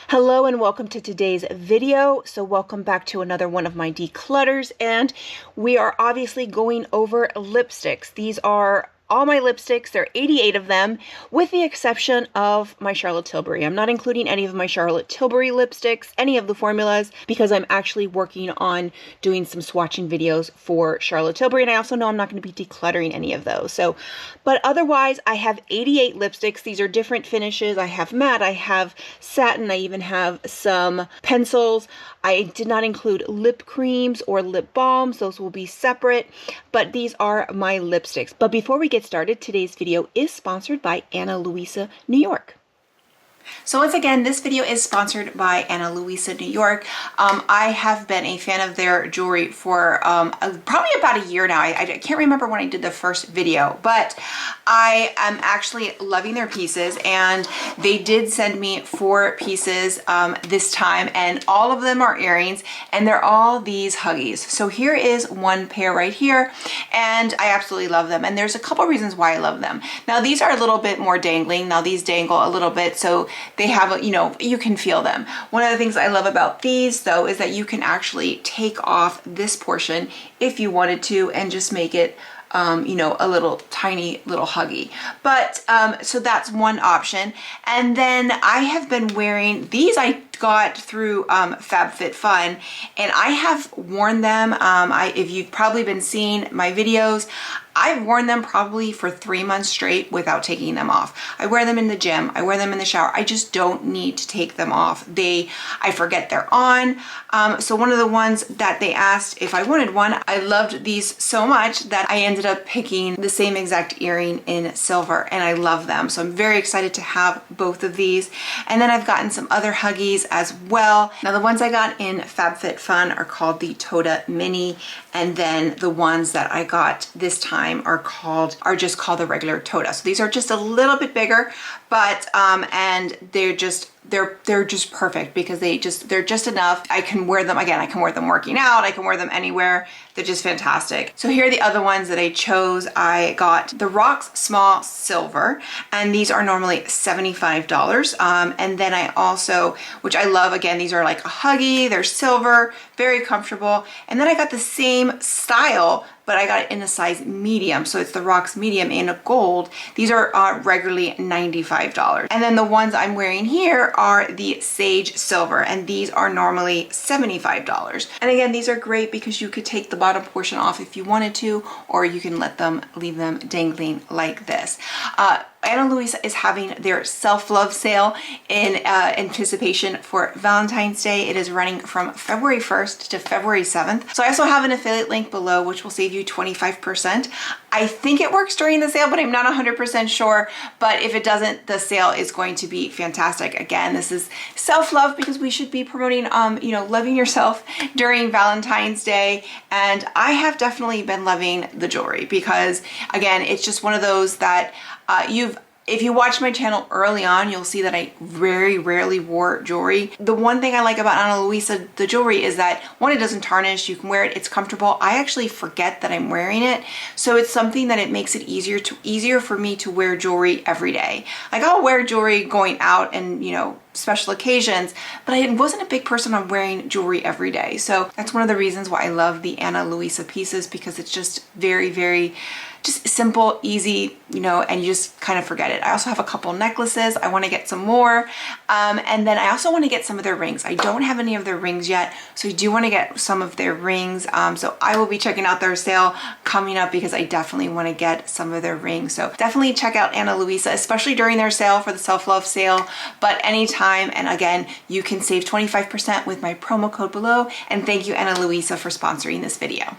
Hello and welcome to today's video. So welcome back to another one of my declutters, and we are obviously going over lipsticks. These are all my lipsticks. There are 88 of them, with the exception of my Charlotte Tilbury. I'm not including any of my Charlotte Tilbury lipsticks, any of the formulas, because I'm actually working on doing some swatching videos for Charlotte Tilbury, and I also know I'm not going to be decluttering any of those. So, but otherwise, I have 88 lipsticks. These are different finishes. I have matte, I have satin, I even have some pencils. I did not include lip creams or lip balms. Those will be separate, but these are my lipsticks. But before we get started, today's video is sponsored by Ana Luisa New York. So once again, this video is sponsored by Ana Luisa New York. I have been a fan of their jewelry for probably about a year now. I can't remember when I did the first video, but I am actually loving their pieces, and they did send me 4 pieces this time, and all of them are earrings, and they're all these huggies. So here is one pair right here, and I absolutely love them, and there's a couple reasons why I love them. Now these are a little bit more dangling. Now these dangle a little bit, so they have a, you can feel them. One of the things I love about these though is that you can actually take off this portion if you wanted to and just make it a little tiny little huggy. But so that's one option. And then I have been wearing these. I got through FabFitFun, and I have worn them. If you've probably been seeing my videos, I've worn them probably for 3 months straight without taking them off. I wear them in the gym, I wear them in the shower. I just don't need to take them off. I forget they're on. So one of the ones that they asked if I wanted one, I loved these so much that I ended up picking the same exact earring in silver, and I love them. So I'm very excited to have both of these. And then I've gotten some other huggies as well. Now the ones I got in FabFitFun are called the Toda Mini, and then the ones that I got this time are just called the regular Toda. So these are just a little bit bigger, but and they're just perfect because they're just enough. I can wear them, again, I can wear them working out, I can wear them anywhere. They're just fantastic. So here are the other ones that I chose. I got the Rocks Small Silver, and these are normally $75. And then I also, which I love, again, these are like a huggy, they're silver, very comfortable. And then I got the same style, but I got it in a size medium. So it's the Rocks Medium in a gold. These are regularly $95. And then the ones I'm wearing here are the Sage Silver, and these are normally $75. And again, these are great because you could take the bottom portion off if you wanted to, or you can leave them dangling like this. Ana Luisa is having their self-love sale in anticipation for Valentine's Day. It is running from February 1st to February 7th. So I also have an affiliate link below, which will save you 25%. I think it works during the sale, but I'm not 100% sure. But if it doesn't, the sale is going to be fantastic. Again, this is self-love because we should be promoting, loving yourself during Valentine's Day. And I have definitely been loving the jewelry because, again, it's just one of those that if you watch my channel early on, you'll see that I very rarely wore jewelry. The one thing I like about Ana Luisa, the jewelry, is that one, it doesn't tarnish, you can wear it, it's comfortable. I actually forget that I'm wearing it. So it's something that it makes it easier for me to wear jewelry every day. Like I'll wear jewelry going out and, special occasions, but I wasn't a big person on wearing jewelry every day. So that's one of the reasons why I love the Ana Luisa pieces, because it's just very, very just simple, easy, and you just kind of forget it. I also have a couple necklaces. I want to get some more. And then I also want to get some of their rings. I don't have any of their rings yet, so I do want to get some of their rings. So I will be checking out their sale coming up because I definitely want to get some of their rings. So definitely check out Ana Luisa, especially during their sale for the self-love sale, but anytime. And again, you can save 25% with my promo code below. And thank you, Ana Luisa, for sponsoring this video.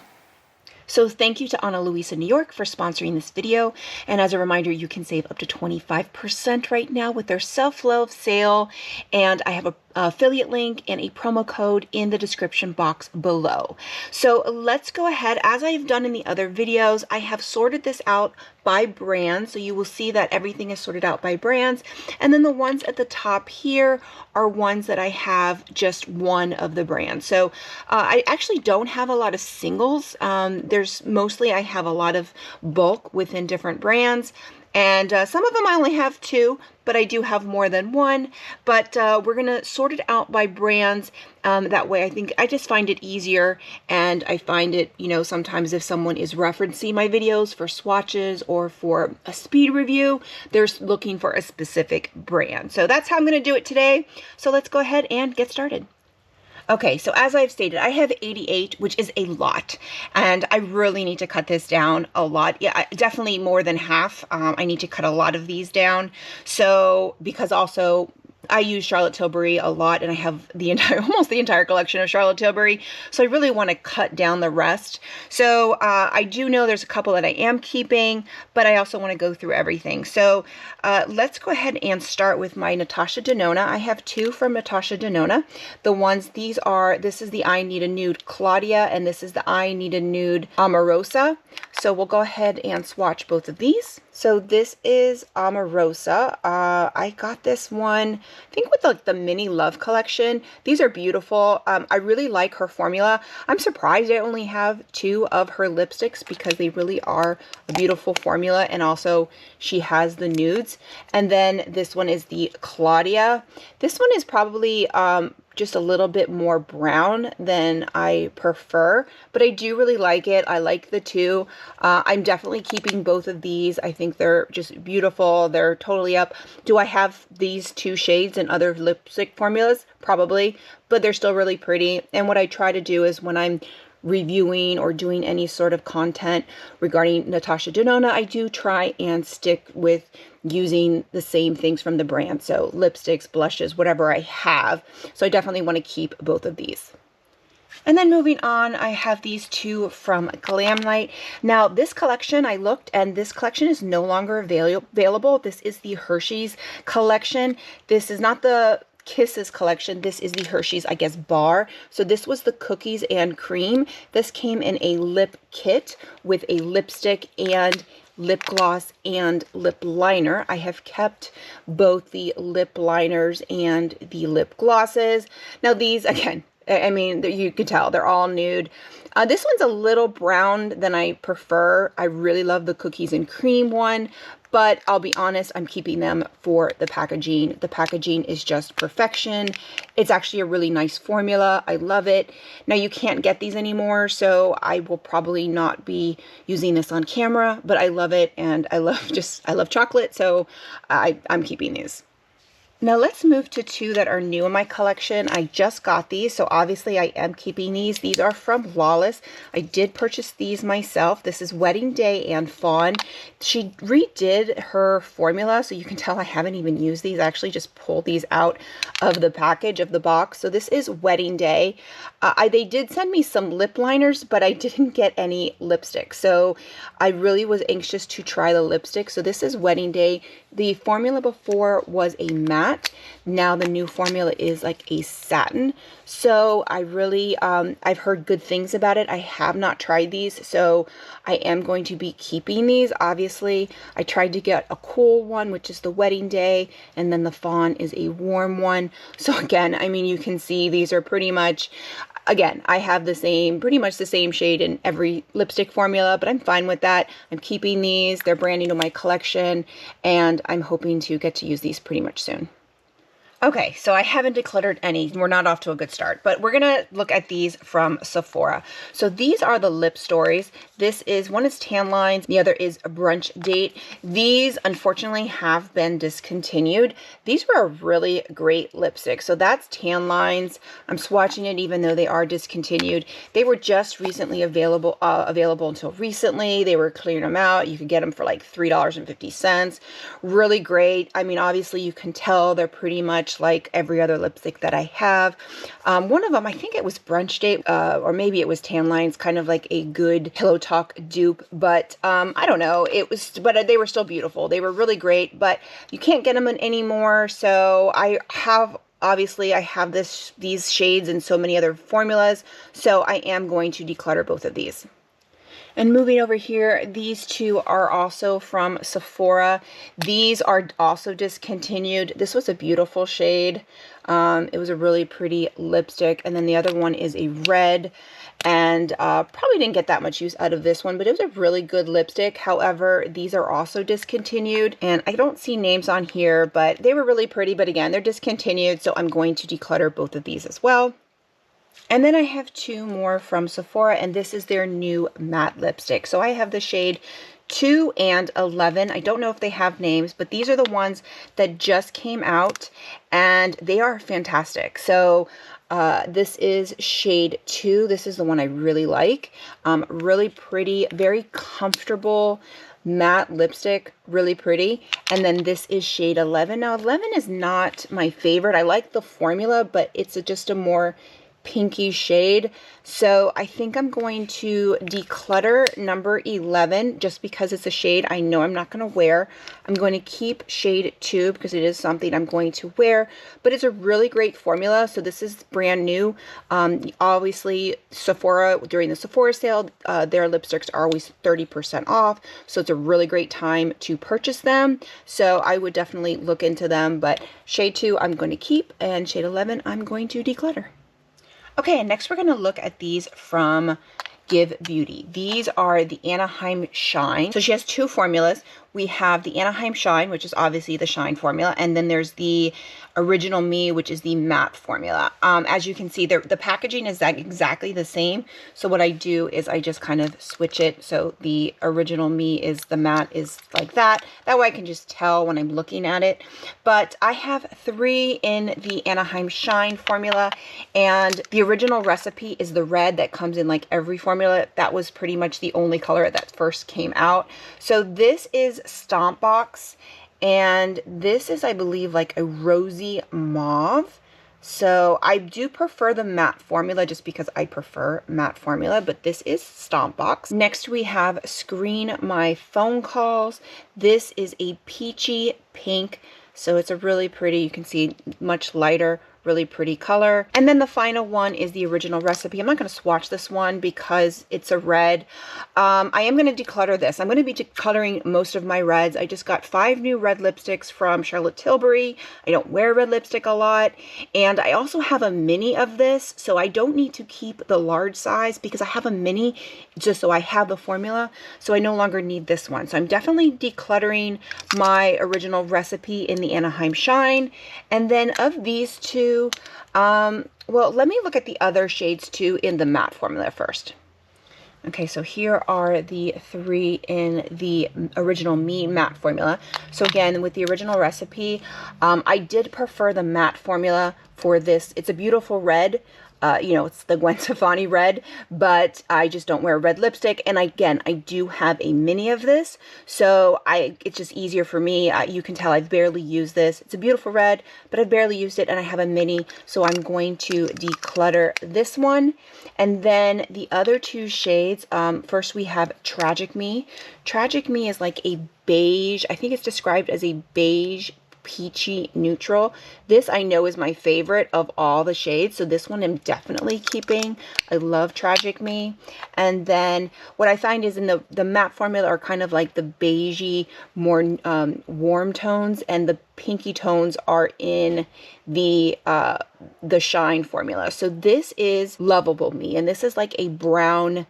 So thank you to Ana Luisa New York for sponsoring this video. And as a reminder, you can save up to 25% right now with their self-love sale. And I have a affiliate link and a promo code in the description box below. So let's go ahead. As I've done in the other videos, I have sorted this out by brand. So you will see that everything is sorted out by brands. And then the ones at the top here are ones that I have just one of the brands. So I actually don't have a lot of singles. I have a lot of bulk within different brands. And some of them I only have 2, but I do have more than 1. But we're going to sort it out by brands. That way I just find it easier. And I find it, you know, sometimes if someone is referencing my videos for swatches or for a speed review, they're looking for a specific brand. So that's how I'm going to do it today. So let's go ahead and get started. Okay, so as I've stated, I have 88, which is a lot, and I really need to cut this down a lot. Yeah, definitely more than half. I need to cut a lot of these down. So, because also I use Charlotte Tilbury a lot, and I have the entire, almost the entire collection of Charlotte Tilbury, so I really want to cut down the rest. So I do know there's a couple that I am keeping, but I also want to go through everything. So let's go ahead and start with my Natasha Denona. I have 2 from Natasha Denona. The ones, this is the I Need a Nude Claudia, and this is the I Need a Nude Amorosa. So we'll go ahead and swatch both of these. So this is Amorosa. I got this one, I think with like the mini love collection. These are beautiful. I really like her formula. I'm surprised I only have 2 of her lipsticks because they really are a beautiful formula. And also she has the nudes. And then this one is the Claudia. This one is probably just a little bit more brown than I prefer, but I do really like it. I like the 2. I'm definitely keeping both of these. I think they're just beautiful. They're totally up. Do I have these 2 shades in other lipstick formulas? Probably, but they're still really pretty. And what I try to do is when I'm reviewing or doing any sort of content regarding Natasha Denona, I do try and stick with using the same things from the brand. So lipsticks, blushes, whatever I have. So I definitely want to keep both of these. And then moving on, I have these 2 from Glamlite. Now this collection, I looked, and this collection is no longer available. This is the Hersheys collection. This is not the Kisses collection. This is the Hersheys, I guess, bar. So this was the cookies and cream. This came in a lip kit with a lipstick and lip gloss and lip liner. I have kept both the lip liners and the lip glosses. Now these, again, I mean, you can tell they're all nude. This one's a little brown than I prefer. I really love the cookies and cream one, but I'll be honest, I'm keeping them for the packaging. The packaging is just perfection. It's actually a really nice formula. I love it. Now you can't get these anymore, so I will probably not be using this on camera, but I love it, and I love chocolate, so I'm keeping these. Now let's move to 2 that are new in my collection. I just got these, so obviously I am keeping these. These are from Lawless. I did purchase these myself. This is Wedding Day and Fawn. She redid her formula, so you can tell I haven't even used these. I actually just pulled these out of the package of the box. So this is Wedding Day. They did send me some lip liners, but I didn't get any lipstick. So I really was anxious to try the lipstick. So this is Wedding Day. The formula before was a matte. Now the new formula is like a satin. So I really, I've heard good things about it. I have not tried these, so I am going to be keeping these. Obviously, I tried to get a cool one, which is the Wedding Day, and then the Fawn is a warm one. So again, I mean, you can see these are pretty much, again, I have the same, pretty much the same shade in every lipstick formula, but I'm fine with that. I'm keeping these. They're brand new to my collection, and I'm hoping to get to use these pretty much soon. Okay, so I haven't decluttered any. We're not off to a good start, but we're gonna look at these from Sephora. So these are the lip stories. This is, one is Tan Lines, the other is a Brunch Date. These unfortunately have been discontinued. These were a really great lipstick. So that's Tan Lines. I'm swatching it even though they are discontinued. They were just recently available until recently. They were clearing them out. You could get them for like $3.50. Really great. I mean, obviously you can tell they're pretty much like every other lipstick that I have. One of them, I think it was Brunch Date, or maybe it was Tan Lines, kind of like a good Pillow Talk dupe, but I don't know. It was, but they were still beautiful. They were really great, but you can't get them anymore. So I have, obviously I have these shades in so many other formulas, so I am going to declutter both of these. And moving over here, these two are also from Sephora. These are also discontinued. This was a beautiful shade. It was a really pretty lipstick. And then the other one is a red. And probably didn't get that much use out of this one, but it was a really good lipstick. However, these are also discontinued. And I don't see names on here, but they were really pretty. But again, they're discontinued. So I'm going to declutter both of these as well. And then I have two more from Sephora, and this is their new matte lipstick. So I have the shade 2 and 11. I don't know if they have names, but these are the ones that just came out, and they are fantastic. So this is shade 2. This is the one I really like. Really pretty, very comfortable matte lipstick, really pretty. And then this is shade 11. Now 11 is not my favorite. I like the formula, but it's just a more pinky shade. So I think I'm going to declutter number 11 just because it's a shade I know I'm not going to wear. I'm going to keep shade 2 because it is something I'm going to wear, but it's a really great formula. So this is brand new. Obviously Sephora, during the Sephora sale, their lipsticks are always 30% off. So it's a really great time to purchase them. So I would definitely look into them, but shade 2 I'm going to keep, and shade 11 I'm going to declutter. Okay, and next we're going to look at these from Give Beauty. These are the Anaheim Shine. So she has two formulas. We have the Anaheim Shine, which is obviously the Shine formula, and then there's the Original Me, which is the matte formula. As you can see, the packaging is exactly the same. So what I do is I just kind of switch it. So the Original Me is the matte is like that. That way I can just tell when I'm looking at it. But I have 3 in the Anaheim Shine formula, and the original recipe is the red that comes in like every formula. That was pretty much the only color that first came out. So this is Stomp Box, and this is, I believe, like a rosy mauve. So I do prefer the matte formula just because I prefer matte formula, but this is Stomp Box. Next we have Screen My Phone Calls. This is a peachy pink, so it's a really pretty, you can see much lighter, really pretty color. And then the final one is the Original Recipe. I'm not going to swatch this one because it's a red. I am going to declutter this. I'm going to be decluttering most of my reds. I just got 5 new red lipsticks from Charlotte Tilbury. I don't wear red lipstick a lot. And I also have a mini of this, so I don't need to keep the large size because I have a mini just so I have the formula. So I no longer need this one. So I'm definitely decluttering my Original Recipe in the Anaheim Shine. And then of these two, well, let me look at the other shades too in the matte formula first. Okay, so here are the 3 in the Original Me matte formula. So again, with the Original Recipe, I did prefer the matte formula for this. It's a beautiful red. You know, it's the Gwen Stefani red, but I just don't wear red lipstick. And again, I do have a mini of this, so it's just easier for me. You can tell I've barely used this. It's a beautiful red, but I've barely used it, and I have a mini, so I'm going to declutter this one. And then the other 2 shades, first we have Tragic Me. Tragic Me is like a beige, I think it's described as a beige peachy neutral. This I know is my favorite of all the shades, so this one I'm definitely keeping. I love Tragic Me. And then what I find is in the matte formula are kind of like the beigey, more warm tones, and the pinky tones are in the Shine formula. So this is Lovable Me, and this is like a brown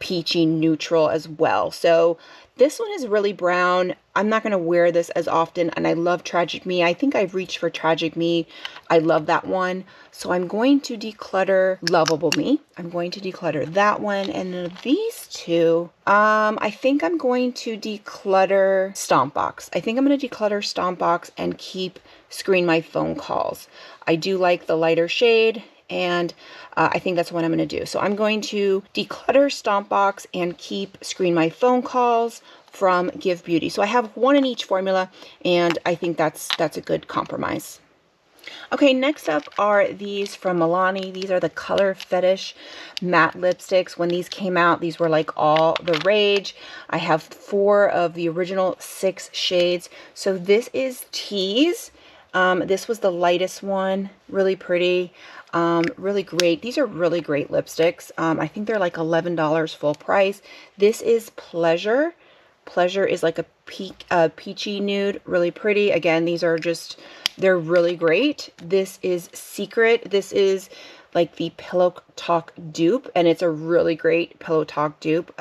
peachy neutral as well. So this one is really brown. I'm not going to wear this as often, and I love Tragic Me. I think I've reached for Tragic Me. I love that one. So I'm going to declutter Lovable Me. I'm going to declutter that one. And then these 2, I think I'm going to declutter Stomp Box. I think I'm going to declutter Stomp Box and keep Screen My Phone Calls. I do like the lighter shade, and I think that's what I'm going to do. So I'm going to declutter Stomp Box and keep Screen My Phone Calls from Give Beauty. So I have 1 in each formula, and I think that's a good compromise. Okay, next up are these from Milani. These are the Color Fetish matte lipsticks. When these came out, these were like all the rage. I have 4 of the original 6 shades. So this is Tease. This was the lightest one, really pretty, really great. These are really great lipsticks. I think they're like $11 full price. This is Pleasure. Pleasure is like a peachy nude, really pretty. Again, these are just, they're really great. This is Secret. This is like the Pillow Talk dupe, and it's a really great Pillow Talk dupe.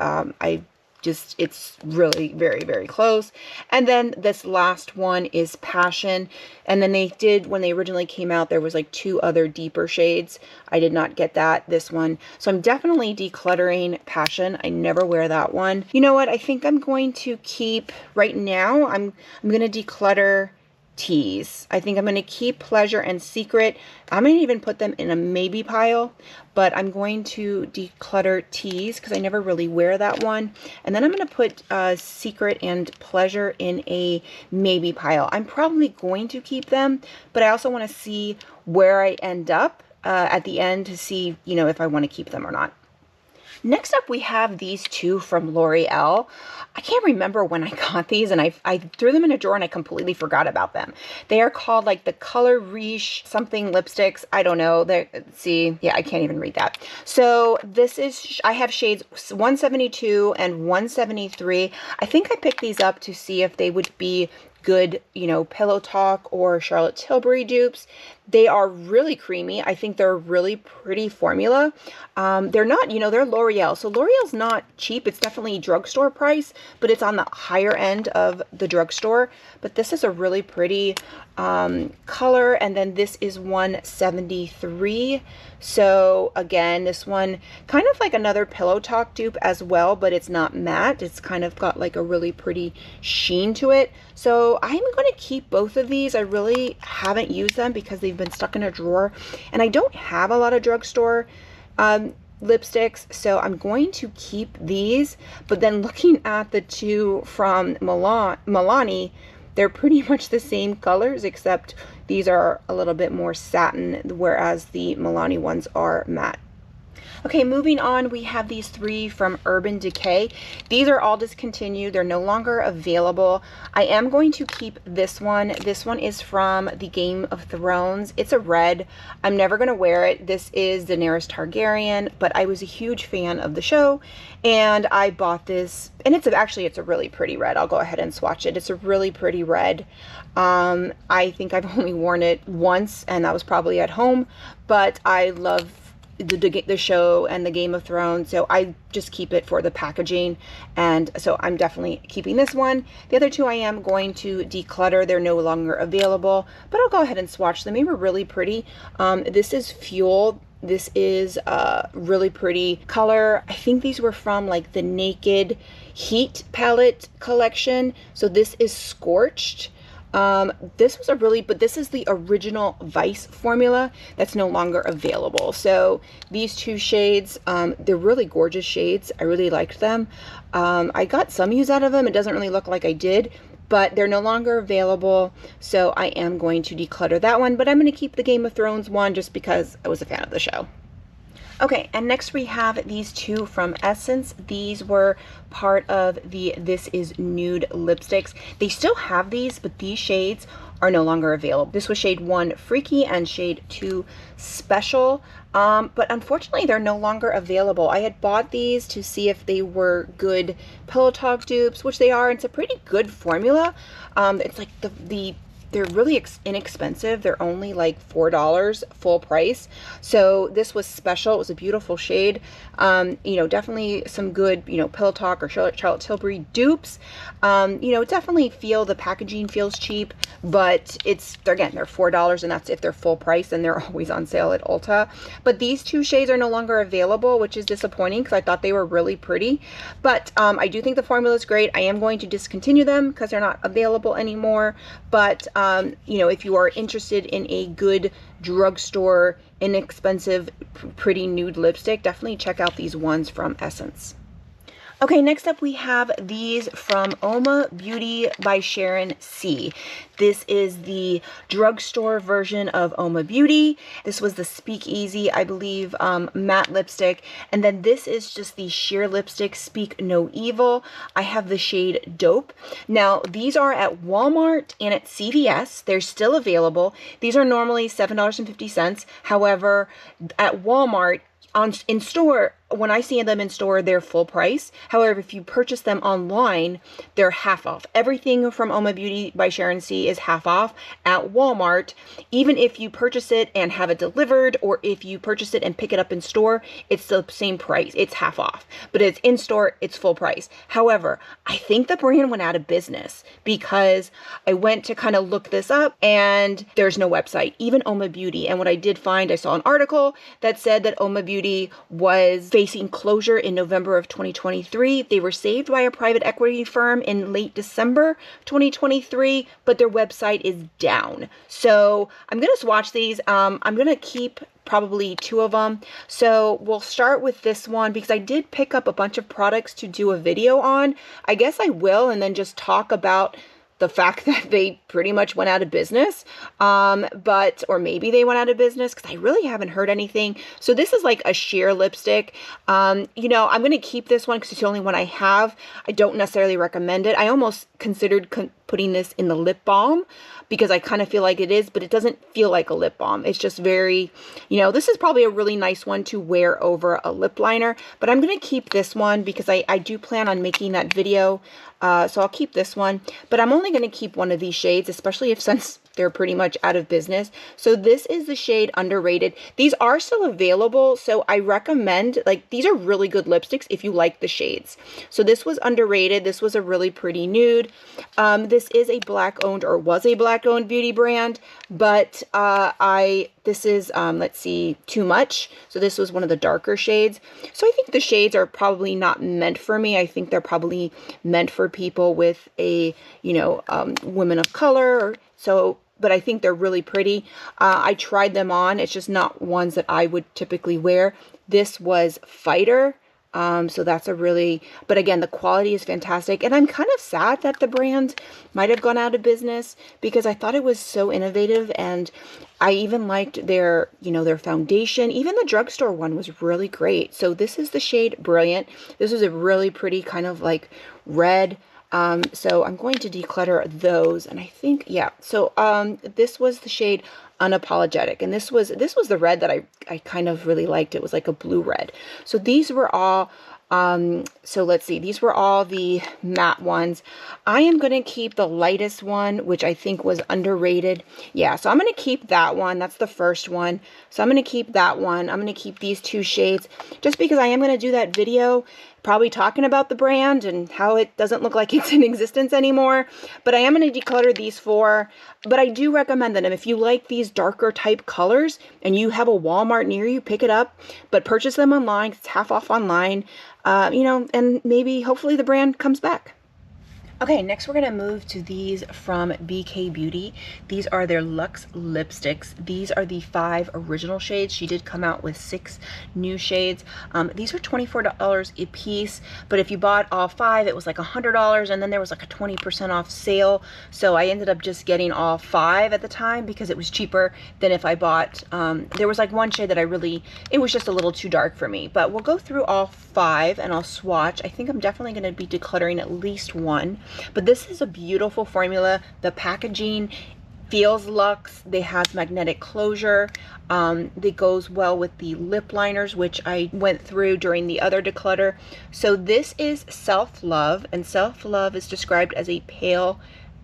It's really very, very close. And then this last one is Passion. And then they did, when they originally came out, there was like 2 other deeper shades. I did not get this one. So I'm definitely decluttering Passion. I never wear that one. You know what? I think I'm going to keep, right now, I'm going to declutter Tease. I think I'm going to keep Pleasure and Secret. I'm going to even put them in a maybe pile, but I'm going to declutter Tease because I never really wear that one. And then I'm going to put Secret and Pleasure in a maybe pile. I'm probably going to keep them, but I also want to see where I end up at the end to see, you know, if I want to keep them or not. Next up, we have these 2 from L'Oreal. I can't remember when I got these, and I threw them in a drawer and I completely forgot about them. They are called like the Color Riche something lipsticks. I don't know. See, yeah, I can't even read that. So this is, I have shades 172 and 173. I think I picked these up to see if they would be good, you know, Pillow Talk or Charlotte Tilbury dupes. They are really creamy. I think they're a really pretty formula. They're not, you know, they're L'Oreal. So L'Oreal's not cheap. It's definitely drugstore price, but it's on the higher end of the drugstore. But this is a really pretty color. And then this is 173. So again, this one kind of like another Pillow Talk dupe as well, but it's not matte. It's kind of got like a really pretty sheen to it. So I'm going to keep both of these. I really haven't used them because they've been stuck in a drawer, and I don't have a lot of drugstore lipsticks, so I'm going to keep these. But then looking at the 2 from Milani, they're pretty much the same colors, except these are a little bit more satin, whereas the Milani ones are matte. Okay, moving on, we have these 3 from Urban Decay. These are all discontinued. They're no longer available. I am going to keep this one. This one is from the Game of Thrones. It's a red. I'm never going to wear it. This is Daenerys Targaryen, but I was a huge fan of the show, and I bought this, and it's a really pretty red. I'll go ahead and swatch it. It's a really pretty red. I think I've only worn it once, and that was probably at home, but I love the show and the Game of Thrones, so I just keep it for the packaging, and so I'm definitely keeping this one. The other 2 I am going to declutter. They're no longer available, but I'll go ahead and swatch them. They were really pretty. This is Fuel. This is a really pretty color. I think these were from like the Naked Heat palette collection. So this is Scorched. This was but this is the original Vice formula that's no longer available. So these 2 shades, they're really gorgeous shades. I really liked them. I got some use out of them. It doesn't really look like I did, but they're no longer available. So I am going to declutter that one, but I'm going to keep the Game of Thrones one just because I was a fan of the show. Okay, and next we have these 2 from Essence. These were part of the This Is Nude lipsticks. They still have these, but these shades are no longer available. This was shade 1 Freaky and shade 2 Special, but unfortunately they're no longer available. I had bought these to see if they were good Pillow Talk dupes, which they are. It's a pretty good formula. It's like they're really inexpensive. They're only like $4 full price. So this was Special. It was a beautiful shade. You know, definitely some good, you know, Pillow Talk or Charlotte Tilbury dupes. You know, definitely feel the packaging feels cheap, but again, they're $4, and that's if they're full price, and they're always on sale at Ulta. But these 2 shades are no longer available, which is disappointing because I thought they were really pretty. But I do think the formula is great. I am going to discontinue them because they're not available anymore. But you know, if you are interested in a good drugstore, inexpensive, pretty nude lipstick, definitely check out these ones from Essence. Okay, next up we have these from UOMA Beauty by Sharon C. This is the drugstore version of UOMA Beauty. This was the Speakeasy, I believe, matte lipstick. And then this is just the sheer lipstick, Speak No Evil. I have the shade Dope. Now, these are at Walmart and at CVS. They're still available. These are normally $7.50. However, at Walmart, in store, when I see them in store, they're full price. However, if you purchase them online, they're half off. Everything from UOMA Beauty by Sharon C is half off at Walmart. Even if you purchase it and have it delivered, or if you purchase it and pick it up in store, it's the same price. It's half off. But it's in store, it's full price. However, I think the brand went out of business because I went to kind of look this up and there's no website, even UOMA Beauty. And what I did find, I saw an article that said that UOMA Beauty was facing closure in November of 2023. They were saved by a private equity firm in late December 2023, but their website is down. So I'm going to swatch these. I'm going to keep probably 2 of them. So we'll start with this one because I did pick up a bunch of products to do a video on. I guess I will, and then just talk about the fact that they pretty much went out of business, or maybe they went out of business because I really haven't heard anything. So this is like a sheer lipstick. You know, I'm going to keep this one because it's the only one I have. I don't necessarily recommend it. I almost considered putting this in the lip balm because I kind of feel like it is, but it doesn't feel like a lip balm. It's just very, you know, this is probably a really nice one to wear over a lip liner, but I'm going to keep this one because I do plan on making that video. So I'll keep this one, but I'm only going to keep one of these shades, especially since they're pretty much out of business. So this is the shade Underrated. These are still available, so I recommend, like, these are really good lipsticks if you like the shades. So this was Underrated. This was a really pretty nude. This is a black-owned, or was a black-owned beauty brand, but this is, let's see, Too Much. So this was one of the darker shades. So I think the shades are probably not meant for me. I think they're probably meant for people with a, you know, women of color. But I think they're really pretty. I tried them on. It's just not ones that I would typically wear. This was Fighter. So that's a really, but again, the quality is fantastic. And I'm kind of sad that the brand might have gone out of business because I thought it was so innovative, and I even liked their, you know, their foundation. Even the drugstore one was really great. So this is the shade Brilliant. This is a really pretty kind of like red. So I'm going to declutter those, and I think, yeah. So, this was the shade Unapologetic, and this was the red that I kind of really liked. It was like a blue red. So these were all, so let's see, these were all the matte ones. I am going to keep the lightest one, which I think was Underrated. Yeah, so I'm going to keep that one. That's the first one. So I'm going to keep that one. I'm going to keep these 2 shades just because I am going to do that video probably talking about the brand and how it doesn't look like it's in existence anymore. But I am going to declutter these 4. But I do recommend them. If you like these darker type colors and you have a Walmart near you, pick it up. But purchase them online. It's half off online. You know, and maybe hopefully the brand comes back. Okay, next we're going to move to these from BK Beauty. These are their Luxe lipsticks. These are the 5 original shades. She did come out with 6 new shades. These are $24 a piece, but if you bought all 5, it was like $100, and then there was like a 20% off sale. So I ended up just getting all 5 at the time because it was cheaper than if I bought, there was like one shade that it was just a little too dark for me. But we'll go through all 5 and I'll swatch. I think I'm definitely going to be decluttering at least one. But this is a beautiful formula. The packaging feels luxe. They have magnetic closure. That goes well with the lip liners, which I went through during the other declutter. So this is Self Love, and Self Love is described as a pale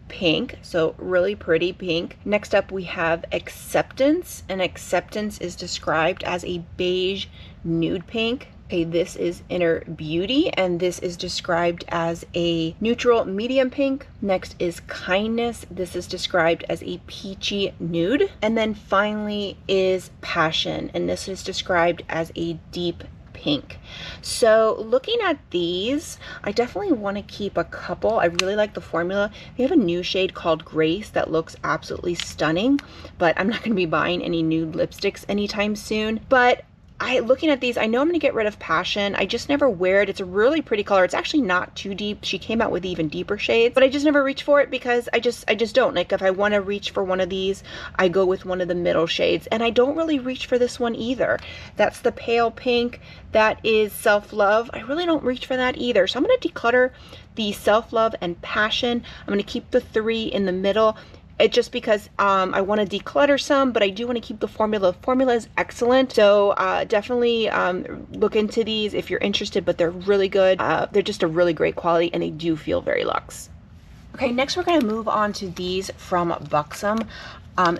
pink, so really pretty pink. Next up we have Acceptance, and Acceptance is described as a beige nude pink. Okay, this is Inner Beauty, and this is described as a neutral medium pink. Next is Kindness. This is described as a peachy nude. And then finally is Passion, and this is described as a deep pink. So looking at these, I definitely want to keep a couple. I really like the formula. They have a new shade called Grace that looks absolutely stunning, but I'm not going to be buying any nude lipsticks anytime soon. But looking at these, I know I'm going to get rid of Passion. I just never wear it. It's a really pretty color. It's actually not too deep. She came out with even deeper shades, but I just never reach for it because I just don't. Like, if I want to reach for one of these, I go with one of the middle shades, and I don't really reach for this one either. That's the pale pink. That is Self Love. I really don't reach for that either. So I'm going to declutter the Self Love and Passion. I'm going to keep the 3 in the middle. It's just because I want to declutter some, but I do want to keep the formula. The formula is excellent, so definitely look into these if you're interested, but they're really good. They're just a really great quality, and they do feel very luxe. Okay, next we're going to move on to these from Buxom.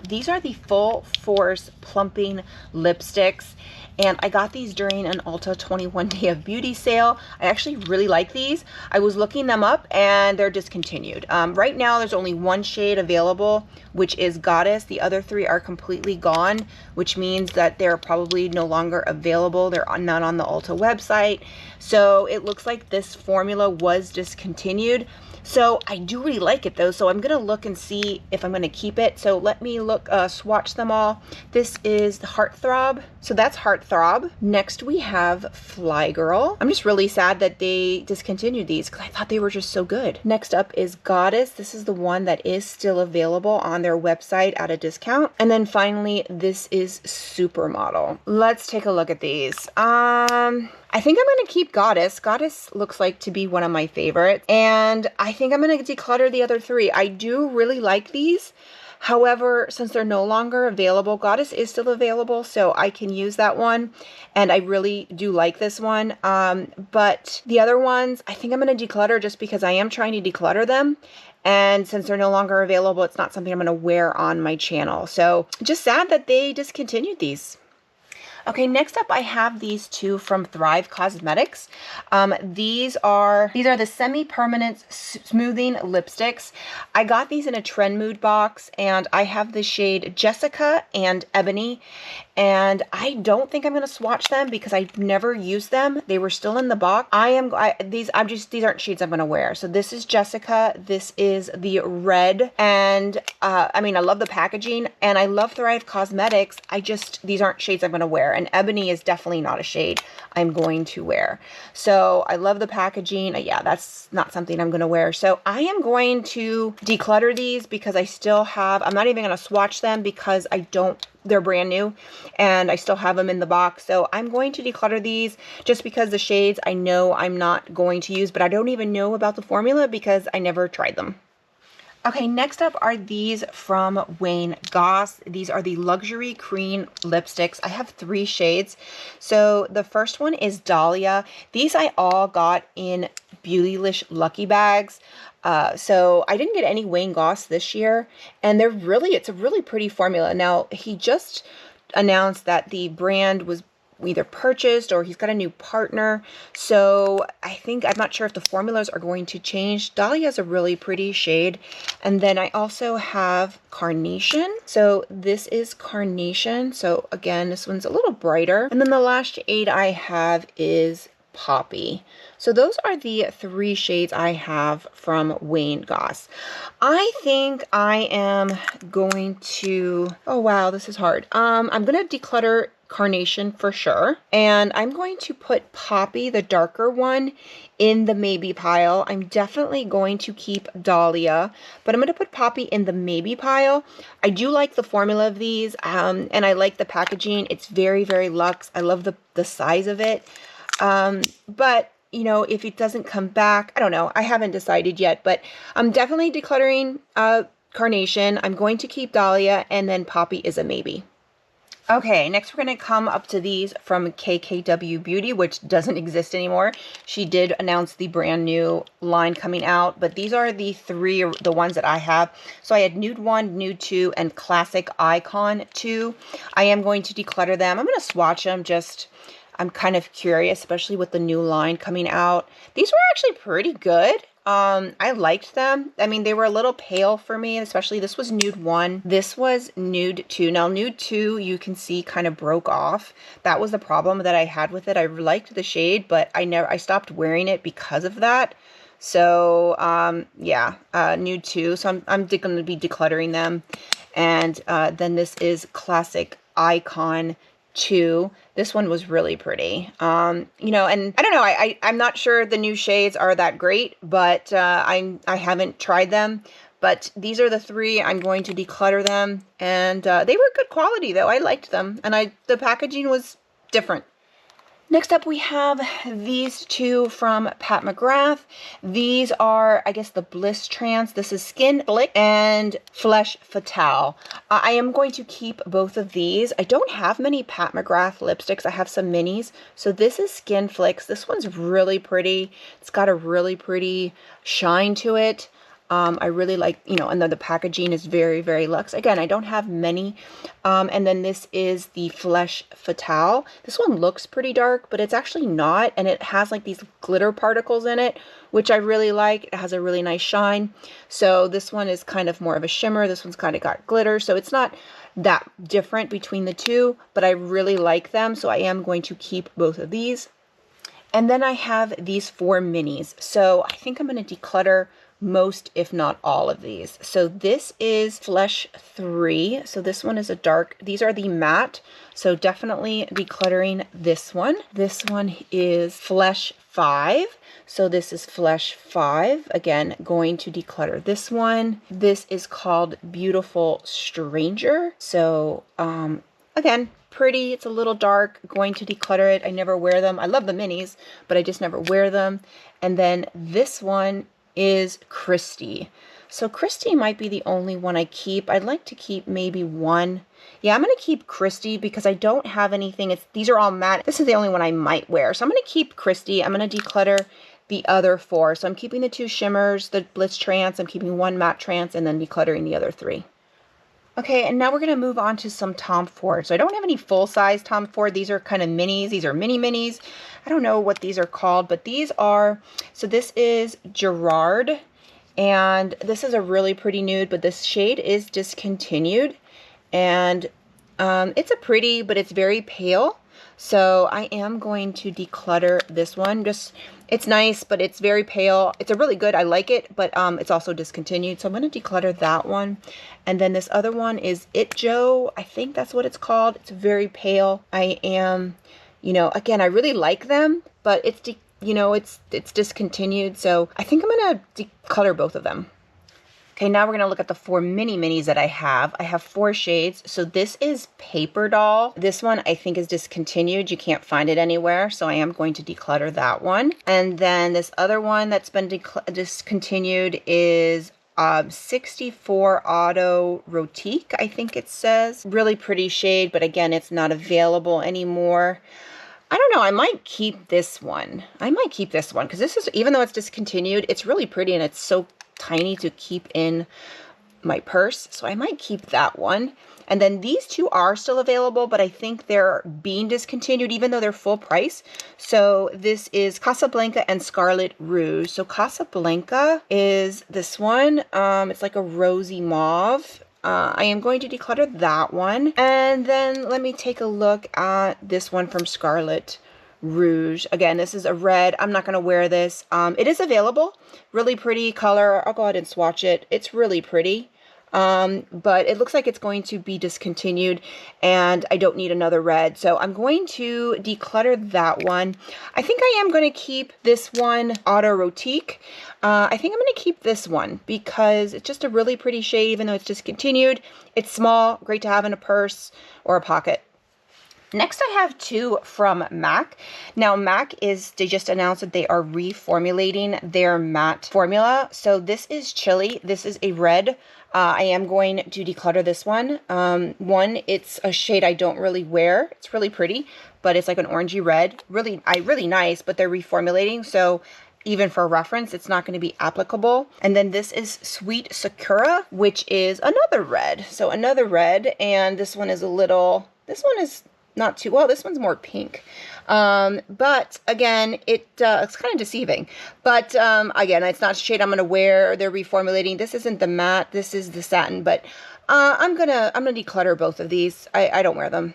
These are the Full Force Plumping Lipsticks, and I got these during an Ulta 21 Day of Beauty sale. I actually really like these. I was looking them up and they're discontinued. Right now there's only one shade available, which is Goddess. The other 3 are completely gone, which means that they're probably no longer available. They're not on the Ulta website. So it looks like this formula was discontinued. So I do really like it though, so I'm gonna look and see if I'm gonna keep it. So let me look, swatch them all. This is the Heartthrob. So that's Heartthrob. Next we have Fly Girl. I'm just really sad that they discontinued these because I thought they were just so good. Next up is Goddess. This is the one that is still available on their website at a discount. And then finally, this is Supermodel. Let's take a look at these. I think I'm going to keep Goddess. Goddess looks like to be one of my favorites. And I think I'm going to declutter the other 3. I do really like these. However, since they're no longer available, Goddess is still available, so I can use that one. And I really do like this one. But the other ones, I think I'm going to declutter just because I am trying to declutter them. And since they're no longer available, it's not something I'm going to wear on my channel. So just sad that they discontinued these. Okay, next up I have these 2 from Thrive Causemetics. These are the semi-permanent smoothing lipsticks. I got these in a Trend Mood box, and I have the shade Jessica and Ebony. And I don't think I'm going to swatch them because I've never used them. They were still in the box. These aren't shades I'm going to wear. So this is Jessica. This is the red. And I mean, I love the packaging and I love Thrive Causemetics. These aren't shades I'm going to wear. And Ebony is definitely not a shade I'm going to wear. So I love the packaging. Yeah, that's not something I'm going to wear. So I am going to declutter these because I'm not even going to swatch them because they're brand new and I still have them in the box. So I'm going to declutter these just because the shades I know I'm not going to use, but I don't even know about the formula because I never tried them. Okay, next up are these from Wayne Goss. These are the Luxury Cream Lipsticks. I have 3 shades. So the first one is Dahlia. These I all got in Beautylish Lucky Bags. So I didn't get any Wayne Goss this year, and it's a really pretty formula. Now, he just announced that the brand was either purchased or he's got a new partner. So I'm not sure if the formulas are going to change. Dahlia is a really pretty shade. And then I also have Carnation. So this is Carnation. So again, this one's a little brighter. And then the last shade I have is Poppy. So those are the 3 shades I have from Wayne Goss. I think I am going to, oh wow, this is hard. I'm going to declutter Carnation for sure. And I'm going to put Poppy, the darker one, in the maybe pile. I'm definitely going to keep Dahlia, but I'm going to put Poppy in the maybe pile. I do like the formula of these, and I like the packaging. It's very, very luxe. I love the size of it. But you know, if it doesn't come back, I don't know. I haven't decided yet, but I'm definitely decluttering Carnation. I'm going to keep Dahlia, and then Poppy is a maybe. Okay, next we're going to come up to these from KKW Beauty, which doesn't exist anymore. She did announce the brand new line coming out, but these are the ones that I have. So I had Nude 1, Nude 2, and Classic Icon 2. I am going to declutter them. I'm going to swatch them I'm kind of curious, especially with the new line coming out. These were actually pretty good. I liked them. I mean, they were a little pale for me, especially this was Nude 1. This was Nude 2. Now, Nude 2, you can see kind of broke off. That was the problem that I had with it. I liked the shade, but I stopped wearing it because of that. So, yeah, Nude 2. So I'm going to be decluttering them. And then this is Classic Icon 2. This one was really pretty. You know, and I don't know, I'm not sure the new shades are that great, but I haven't tried them. But these are the 3. I'm going to declutter them, and they were good quality though. I liked them, and the packaging was different. Next up, we have these 2 from Pat McGrath. These are, I guess, the Blitztrance. This is Skin Flick and Flesh Fatale. I am going to keep both of these. I don't have many Pat McGrath lipsticks. I have some minis. So this is Skin Flicks. This one's really pretty. It's got a really pretty shine to it. I really like, you know, and then the packaging is very, very luxe. Again, I don't have many. And then this is the Flesh Fatale. This one looks pretty dark, but it's actually not. And it has like these glitter particles in it, which I really like. It has a really nice shine. So this one is kind of more of a shimmer. This one's kind of got glitter. So it's not that different between the 2, but I really like them. So I am going to keep both of these. And then I have these 4 minis. So I think I'm going to declutter most, if not all of these. So this is Flesh 3. So this one is a dark, these are the matte. So definitely decluttering this one. This one is Flesh 5. So this is Flesh 5. Again, going to declutter this one. This is called Beautiful Stranger. So again, pretty. It's a little dark. Going to declutter it. I never wear them. I love the minis, but I just never wear them. And then this one is Christy. So Christy might be the only one I keep. I'd like to keep maybe one. Yeah, I'm going to keep Christy because I don't have anything. These are all matte. This is the only one I might wear. So I'm going to keep Christy. I'm going to declutter the other 4. So I'm keeping the 2 shimmers, the Blitztrance. I'm keeping 1 Mattetrance, and then decluttering the other 3. Okay, and now we're going to move on to some Tom Ford. So I don't have any full-size Tom Ford. These are kind of minis. These are mini minis. I don't know what these are called, but these are, so this is Gerard, and this is a really pretty nude, but this shade is discontinued, and it's a pretty, but it's very pale. So I am going to declutter this one. Just, it's nice, but it's very pale. It's a really good, I like it, but it's also discontinued. So I'm going to declutter that one. And then this other one is It Joe. I think that's what it's called. It's very pale. I am, you know, again, I really like them, but it's, you know, it's discontinued. So I think I'm going to declutter both of them. Okay, now we're going to look at the 4 mini minis that I have. I have 4 shades. So this is Paper Doll. This one I think is discontinued. You can't find it anywhere. So I am going to declutter that one. And then this other one that's been discontinued is 64 Auto Rotique, I think it says. Really pretty shade, but again, it's not available anymore. I don't know, I might keep this one. I might keep this one because this is, even though it's discontinued, it's really pretty and it's so tiny to keep in my purse. So I might keep that one. And then these 2 are still available, but I think they're being discontinued even though they're full price. So this is Casablanca and Scarlet Rouge. So Casablanca is this one. It's like a rosy mauve. I am going to declutter that one. And then let me take a look at this one from Scarlet Rouge. Again, this is a red. I'm not going to wear this. It is available. Really pretty color. I'll go ahead and swatch it. It's really pretty. But it looks like it's going to be discontinued and I don't need another red. So I'm going to declutter that one. I think I am going to keep this one, Auto Rotique. I think I'm going to keep this one because it's just a really pretty shade, even though it's discontinued. It's small, great to have in a purse or a pocket. Next, I have 2 from MAC. Now, MAC they just announced that they are reformulating their matte formula. So this is Chili. This is a red. I am going to declutter this one. It's a shade I don't really wear. It's really pretty, but it's like an orangey red. Really nice, but they're reformulating. So even for reference, it's not going to be applicable. And then this is Sweet Sakura, which is another red. So another red, and this one is this one is not too, well, this one's more pink. But again, it's kind of deceiving. But again, it's not a shade I'm going to wear. They're reformulating. This isn't the matte. This is the satin. But I'm gonna declutter both of these. I don't wear them.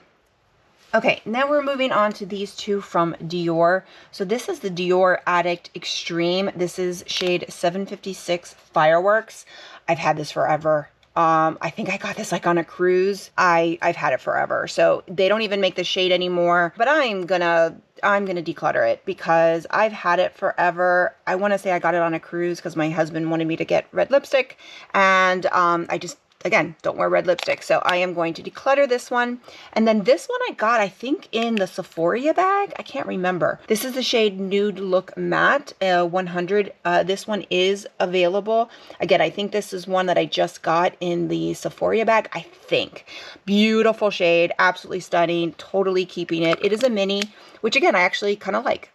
Okay, now we're moving on to these 2 from Dior. So this is the Dior Addict Extreme. This is shade 756 Fireworks. I've had this forever. I think I got this like on a cruise. I've had it forever. So they don't even make the shade anymore, but I'm gonna declutter it because I've had it forever. I want to say I got it on a cruise because my husband wanted me to get red lipstick, and I just, again, don't wear red lipstick. So I am going to declutter this one. And then this one I got, I think, in the Sephora bag. I can't remember. This is the shade Nude Look Matte 100. This one is available. Again, I think this is one that I just got in the Sephora bag, I think. Beautiful shade, absolutely stunning, totally keeping it. It is a mini, which again, I actually kind of like.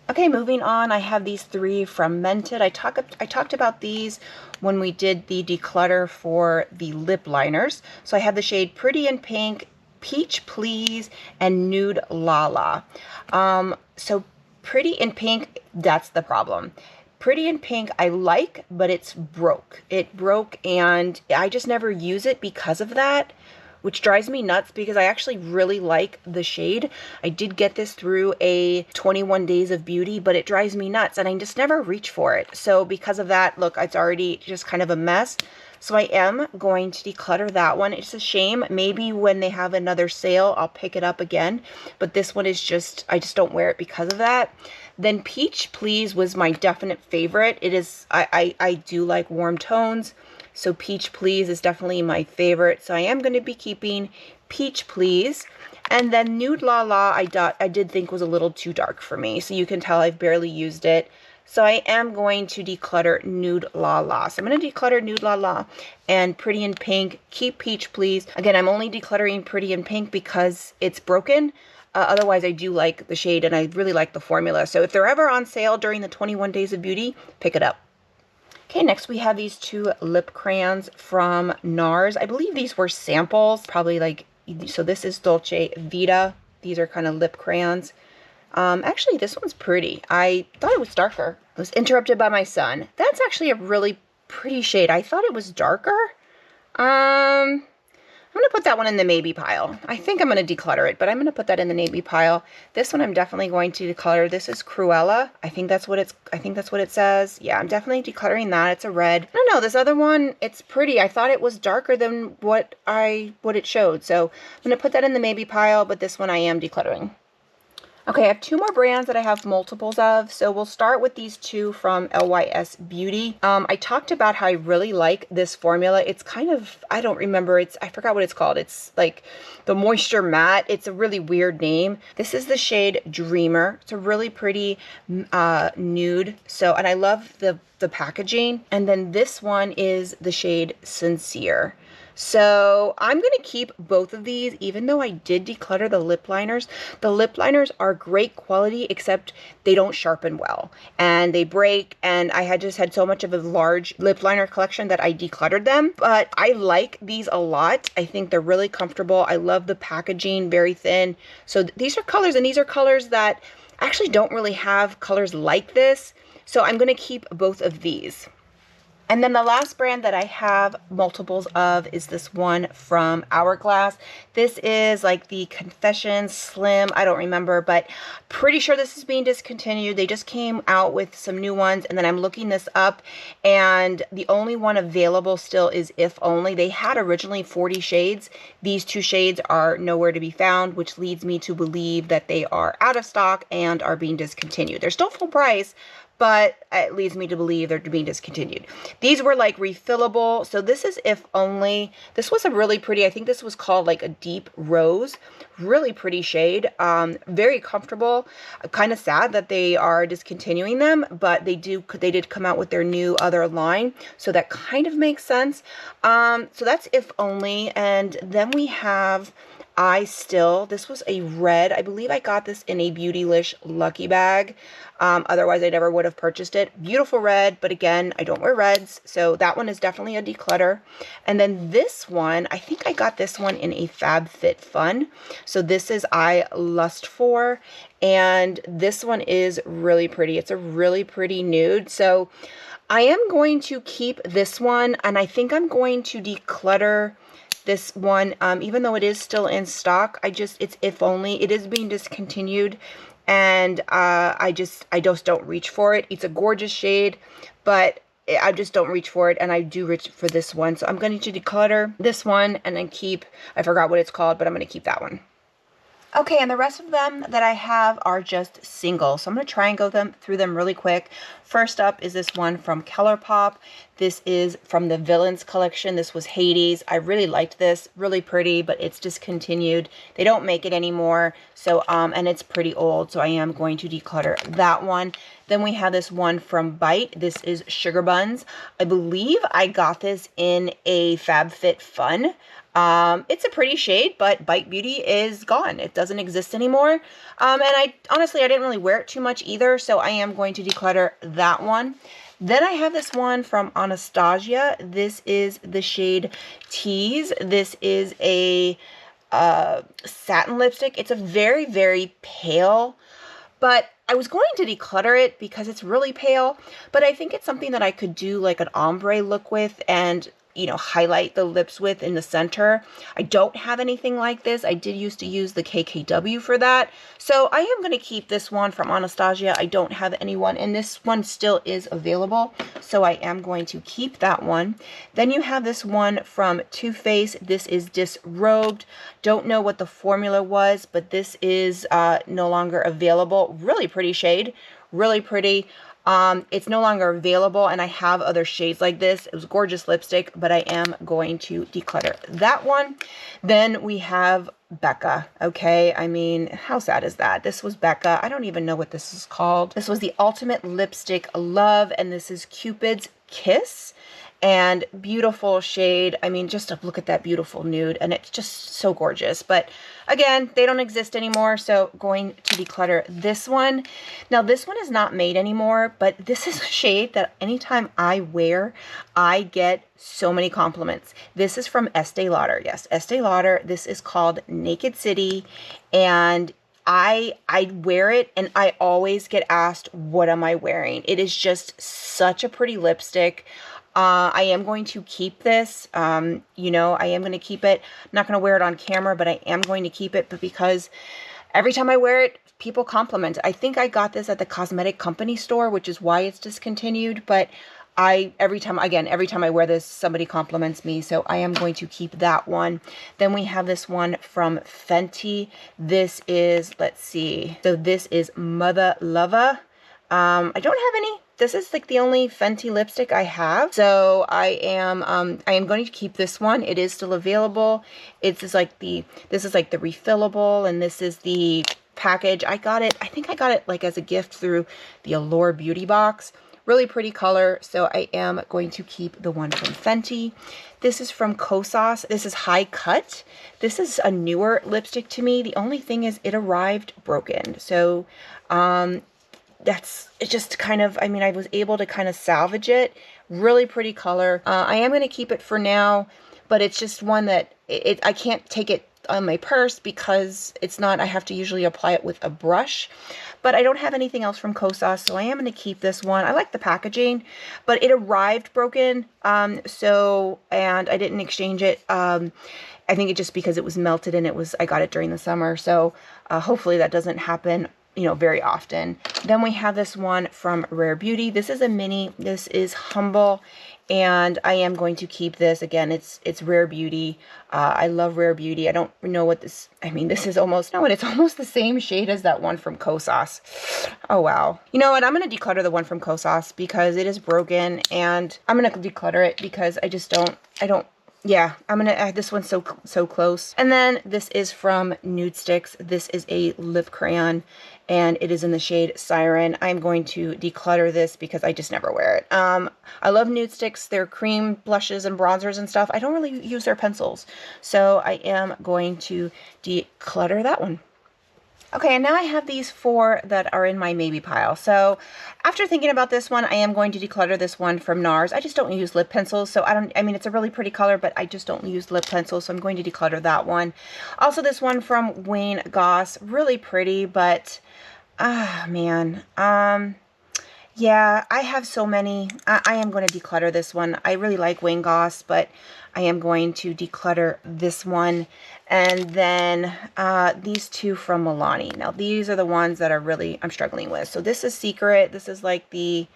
Okay, moving on, I have these three from Mented. I talked about these when we did the declutter for the lip liners. So I have the shade Pretty in Pink, Peach Please, and Nude Lala. So Pretty in Pink, that's the problem. Pretty in Pink I like, but it's broke. It broke and I just never use it because of that, which drives me nuts because I actually really like the shade. I did get this through a 21 Days of Beauty, but it drives me nuts and I just never reach for it. So because of that, look, it's already just kind of a mess. So I am going to declutter that one. It's a shame. Maybe when they have another sale, I'll pick it up again. But this one is just, I just don't wear it because of that. Then Peach Please was my definite favorite. It is, I do like warm tones. So Peach Please is definitely my favorite. So I am going to be keeping Peach Please. And then Nude La La, I did think was a little too dark for me. So you can tell I've barely used it. So I am going to declutter Nude La La. So I'm going to declutter Nude La La and Pretty in Pink. Keep Peach Please. Again, I'm only decluttering Pretty in Pink because it's broken. Otherwise, I do like the shade and I really like the formula. So if they're ever on sale during the 21 Days of Beauty, pick it up. Okay, next we have these two lip crayons from NARS. I believe these were samples, probably like, so this is Dolce Vita. These are kind of lip crayons. Actually, this one's pretty. I thought it was darker. I was interrupted by my son. That's actually a really pretty shade. I thought it was darker. I'm going to put that one in the maybe pile. I think I'm going to declutter it, but I'm going to put that in the maybe pile. This one I'm definitely going to declutter. This is Cruella. I think that's what it says. Yeah, I'm definitely decluttering that. It's a red. I don't know, this other one, it's pretty. I thought it was darker than what it showed. So I'm going to put that in the maybe pile, but this one I am decluttering. Okay, I have two more brands that I have multiples of. So we'll start with these two from LYS Beauty. I talked about how I really like this formula. It's kind of, I don't remember, I forgot what it's called. It's like the Moisture Matte. It's a really weird name. This is the shade Dreamer. It's a really pretty nude. So, and I love the packaging. And then this one is the shade Sincere. So I'm going to keep both of these, even though I did declutter the lip liners. The lip liners are great quality, except they don't sharpen well and they break. And I just had so much of a large lip liner collection that I decluttered them. But I like these a lot. I think they're really comfortable. I love the packaging, very thin. So these are colors, and these are colors that actually don't really have colors like this. So I'm going to keep both of these. And then the last brand that I have multiples of is this one from Hourglass. This is like the Confession Slim. I don't remember, but pretty sure this is being discontinued. They just came out with some new ones, and then I'm looking this up, and the only one available still is If Only. They had originally 40 shades. These two shades are nowhere to be found, which leads me to believe that they are out of stock and are being discontinued. They're still full price, but it leads me to believe they're being discontinued. These were like refillable. So this is If Only. This was a really pretty, I think this was called like a deep rose. Really pretty shade. Very comfortable. Kind of sad that they are discontinuing them, but they did come out with their new other line. So that kind of makes sense. So that's If Only. And then we have this was a red. I believe I got this in a Beautylish Lucky Bag. Otherwise, I never would have purchased it. Beautiful red, but again, I don't wear reds. So that one is definitely a declutter. And then this one, I think I got this one in a FabFitFun. So this is I Lust For. And this one is really pretty. It's a really pretty nude. So I am going to keep this one. And I think I'm going to declutter this one, even though it is still in stock. It's If Only. It is being discontinued, and I just don't reach for it. It's a gorgeous shade, but I just don't reach for it, and I do reach for this one. So I'm going to declutter this one and then keep, I forgot what it's called, but I'm going to keep that one. Okay, and the rest of them that I have are just single. So I'm going to try and go through them really quick. First up is this one from ColourPop. This is from the Villains collection. This was Hades. I really liked this. Really pretty, but it's discontinued. They don't make it anymore. So, and it's pretty old. So I am going to declutter that one. Then we have this one from Bite. This is Sugar Buns. I believe I got this in a FabFitFun. It's a pretty shade, but Bite Beauty is gone. It doesn't exist anymore. And I honestly didn't really wear it too much either, so I am going to declutter that one. Then I have this one from Anastasia. This is the shade Tease. This is a satin lipstick. It's a very, very pale, but I was going to declutter it because it's really pale, but I think it's something that I could do like an ombre look with and, you know, highlight the lips with in the center. I don't have anything like this. I did used to use the KKW for that. So I am going to keep this one from Anastasia. I don't have anyone, and this one still is available. So I am going to keep that one. Then you have this one from Too Faced. This is Disrobed. Don't know what the formula was, but this is no longer available. Really pretty shade. Really pretty. It's no longer available, and I have other shades like this. It was a gorgeous lipstick, but I am going to declutter that one. Then we have Becca. Okay, I mean, how sad is that? This was Becca. I don't even know what this is called. This was the Ultimate Lipstick Love, and this is Cupid's Kiss. And beautiful shade. I mean, just look at that beautiful nude, and it's just so gorgeous. But again, they don't exist anymore, so going to declutter this one. Now, this one is not made anymore, but this is a shade that anytime I wear, I get so many compliments. This is from Estee Lauder. Yes, Estee Lauder. This is called Naked City, and I wear it, and I always get asked, what am I wearing? It is just such a pretty lipstick. I am going to keep this, you know, I am going to keep it. I'm not going to wear it on camera, but I am going to keep it, but because every time I wear it, people compliment. I think I got this at the cosmetic company store, which is why it's discontinued, but every time I wear this, somebody compliments me, so I am going to keep that one. Then we have this one from Fenty. This is, let's see, so this is Mother Lover. I don't have any. This is like the only Fenty lipstick I have, so I am going to keep this one. It is still available. This is like the refillable, and this is the package. I think I got it like as a gift through the Allure Beauty box. Really pretty color, so I am going to keep the one from Fenty. This is from Kosas. This is High Cut. This is a newer lipstick to me. The only thing is it arrived broken, so it's just kind of, I mean, I was able to kind of salvage it. Really pretty color. I am going to keep it for now, but it's just one that I can't take it on my purse because it's not, I have to usually apply it with a brush. But I don't have anything else from Kosas, so I am going to keep this one. I like the packaging, but it arrived broken, and I didn't exchange it. I think it just because it was melted and I got it during the summer, so hopefully that doesn't happen, you know, very often. Then we have this one from Rare Beauty. This is a mini. This is Humble, and I am going to keep this. Again, it's Rare Beauty. I love Rare Beauty. I don't know what this, I mean, this is almost, no, it's almost the same shade as that one from Kosas. Oh, wow. You know what? I'm going to declutter the one from Kosas because it is broken, and I'm going to declutter it because yeah, I'm going to, this one's so close. And then this is from Nudestix. This is a lip crayon, and it is in the shade Siren. I'm going to declutter this because I just never wear it. I love Nudestix, their cream blushes and bronzers and stuff. I don't really use their pencils, so I am going to declutter that one. Okay, and now I have these 4 that are in my maybe pile. So after thinking about this one, I am going to declutter this one from NARS. I just don't use lip pencils, so I mean, it's a really pretty color, but I just don't use lip pencils, so I'm going to declutter that one. Also, this one from Wayne Goss, really pretty, but, man, yeah, I have so many. I am going to declutter this one. I really like Wayne Goss, but I am going to declutter this one. And then these 2 from Milani. Now, these are the ones that are really, I'm struggling with. So this is Secret. This is like the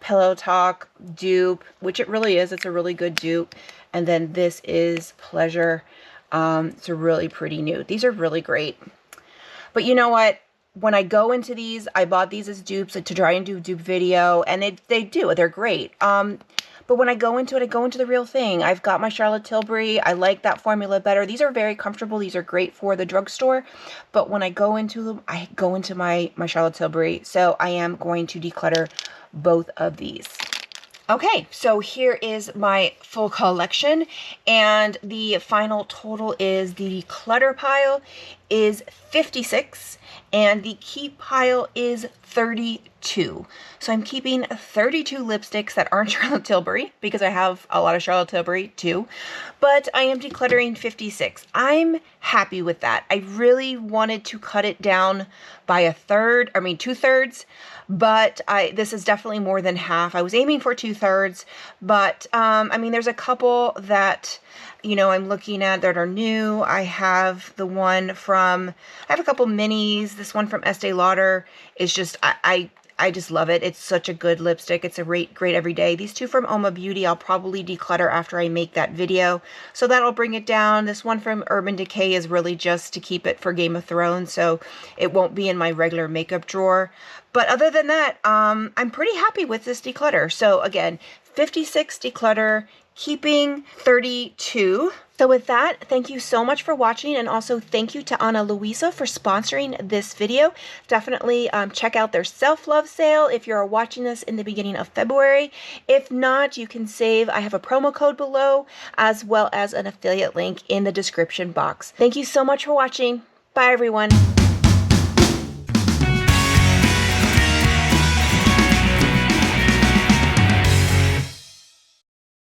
Pillow Talk dupe, which it really is. It's a really good dupe. And then this is Pleasure. It's a really pretty nude. These are really great. But you know what? When I go into these, I bought these as dupes to try and do a dupe video, and they do. They're great. But when I go into it, I go into the real thing. I've got my Charlotte Tilbury. I like that formula better. These are very comfortable. These are great for the drugstore. But when I go into them, I go into my Charlotte Tilbury. So I am going to declutter both of these. Okay, so here is my full collection, and the final total is the clutter pile is 56, and the keep pile is 32. So I'm keeping 32 lipsticks that aren't Charlotte Tilbury, because I have a lot of Charlotte Tilbury too, but I am decluttering 56. I'm happy with that. I really wanted to cut it down by two-thirds, but this is definitely more than half. I was aiming for 2/3, but I mean, there's a couple that, you know, I'm looking at that are new. I have the one from, I have a couple minis. This one from Estee Lauder is just, I just love it. It's such a good lipstick. It's a great everyday. These two from UOMA Beauty, I'll probably declutter after I make that video. So that'll bring it down. This one from Urban Decay is really just to keep it for Game of Thrones, so it won't be in my regular makeup drawer. But other than that, I'm pretty happy with this declutter. So again, 56 declutter, keeping 32. So with that, thank you so much for watching, and also thank you to Ana Luisa for sponsoring this video. Definitely check out their self-love sale if you're watching this in the beginning of February. If not, you can save. I have a promo code below, as well as an affiliate link in the description box. Thank you so much for watching. Bye, everyone.